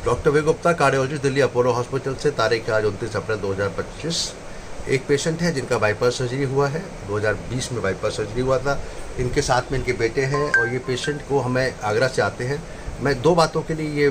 Doctor V Gupta, cardiologist, Delhi Apollo hospital से। तारीख आज 29 अप्रैल 2025। एक पेशेंट है जिनका बाईपास सर्जरी हुआ है, 2020 में बाईपास सर्जरी हुआ था। इनके साथ में इनके बेटे हैं और ये पेशेंट को हमें आगरा से आते हैं। मैं दो बातों के लिए ये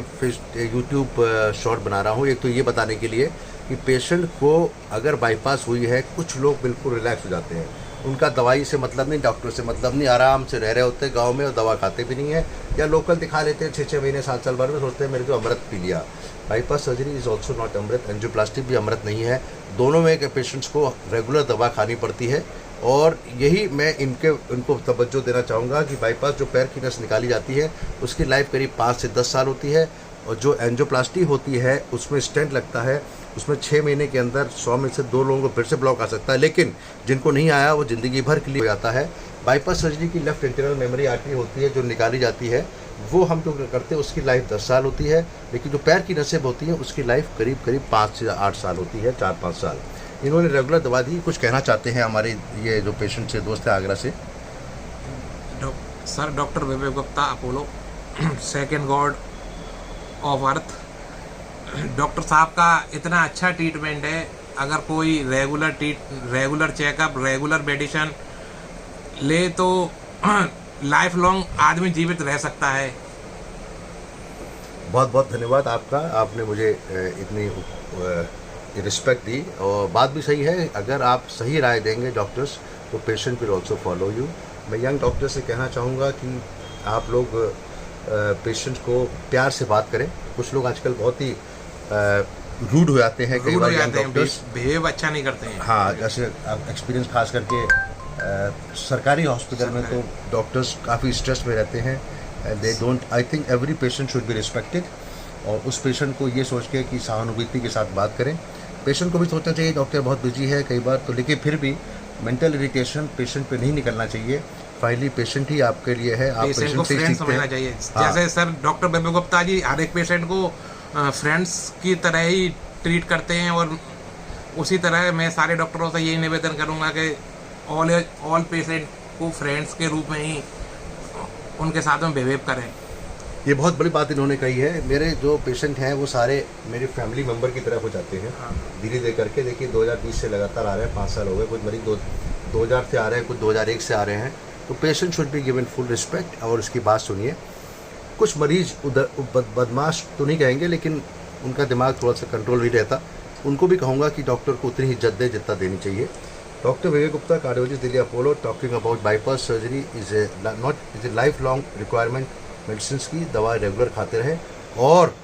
यूट्यूब शॉर्ट बना रहा हूँ। एक तो ये बताने के लिए कि पेशेंट को अगर बाईपास हुई है, कुछ लोग बिल्कुल रिलैक्स हो जाते हैं, उनका दवाई से मतलब नहीं, डॉक्टर से मतलब नहीं, आराम से रह रहे होते हैं गांव में और दवा खाते भी नहीं है, या लोकल दिखा लेते हैं 6-6 महीने 7 साल बाद में, सोचते हैं मेरे को अमृत पी लिया। Bypass surgery is also not amrit, angioplasty भी अमृत नहीं है। दोनों में के पेशेंट्स को रेगुलर दवा खानी पड़ती है और यही मैं इनको तवज्जो देना चाहूँगा कि बाईपास जो पैर की नस निकाली जाती है उसकी लाइफ करीब 5 से 10 साल होती है, और जो एंजियोप्लास्टी होती है उसमें स्टेंट लगता है, उसमें 6 महीने के अंदर 100 में से 2 लोगों को फिर से ब्लॉक आ सकता है, लेकिन जिनको नहीं आया वो ज़िंदगी भर के लिए हो जाता है। बाईपास सर्जरी की लेफ्ट इंटरनल मेमोरी आर्टरी होती है जो निकाली जाती है, वो हम जो करते हैं उसकी लाइफ 10 साल होती है, लेकिन जो पैर की नसें होती हैं उसकी लाइफ करीब 5 से 8 साल होती है, 4-5 साल। इन्होंने रेगुलर दवा दी। कुछ कहना चाहते हैं हमारे ये जो पेशेंट से दोस्त है आगरा से। Sir, doctor Vivek Gupta, Apollo, second God of earth. Doctor साहब का इतना अच्छा ट्रीटमेंट है, अगर कोई रेगुलर चेकअप, रेगुलर मेडिसिन ले तो लाइफ लॉन्ग आदमी जीवित रह सकता है। बहुत बहुत धन्यवाद आपका, आपने मुझे इतनी रिस्पेक्ट दी, और बात भी सही है। अगर आप सही राय देंगे डॉक्टर्स तो patient will also follow you. मैं यंग डॉक्टर से कहना चाहूँगा कि आप लोग पेशेंट को प्यार से बात करें। कुछ लोग आजकल बहुत ही रूड हो जाते हैं, कई बार यंग डॉक्टर्स बिहेव अच्छा नहीं करते हैं। हाँ, जैसे एक्सपीरियंस खास करके सरकारी हॉस्पिटल में तो डॉक्टर्स काफ़ी स्ट्रेस में रहते हैं। They don't, I think every patient should be respected, और उस पेशेंट को ये सोच के कि सहानुभूति के साथ बात करें। पेशेंट को भी सोचना चाहिए डॉक्टर बहुत बिजी है कई बार तो, लेकिन फिर भी मेंटल इरिटेशन पेशेंट पे नहीं निकलना चाहिए। फाइनली पेशेंट ही आपके लिए है, आप पेशेंट को पेशेंट से फ्रेंड सीखते समझना हैं। चाहिए। हाँ। जैसे सर डॉक्टर विवेक गुप्ता जी हर एक पेशेंट को फ्रेंड्स की तरह ही ट्रीट करते हैं, और उसी तरह मैं सारे डॉक्टरों से यही निवेदन करूंगा कि ऑल पेशेंट को फ्रेंड्स के रूप में ही उनके साथ में बिहेव करें। ये बहुत बड़ी बात इन्होंने कही है। मेरे जो पेशेंट हैं वो सारे मेरे फैमिली मेम्बर की तरह हो जाते हैं। हाँ। धीरे धीरे करके देखिए 2020 से लगातार आ रहे हैं, 5 साल हो गए। कुछ मरीज 2000 से आ रहे हैं, कुछ 2001 से आ रहे हैं। तो patient should be given full respect, और उसकी बात सुनिए। कुछ मरीज उधर बदमाश तो नहीं कहेंगे, लेकिन उनका दिमाग थोड़ा सा कंट्रोल नहीं रहता, उनको भी कहूँगा कि डॉक्टर को उतनी ही इज्जत दे जितना देनी चाहिए। Doctor Vivek Gupta, cardiologist, Delhi Apollo, talking about bypass surgery is a life long requirement. Medicine की दवा रेगुलर खाते रहें और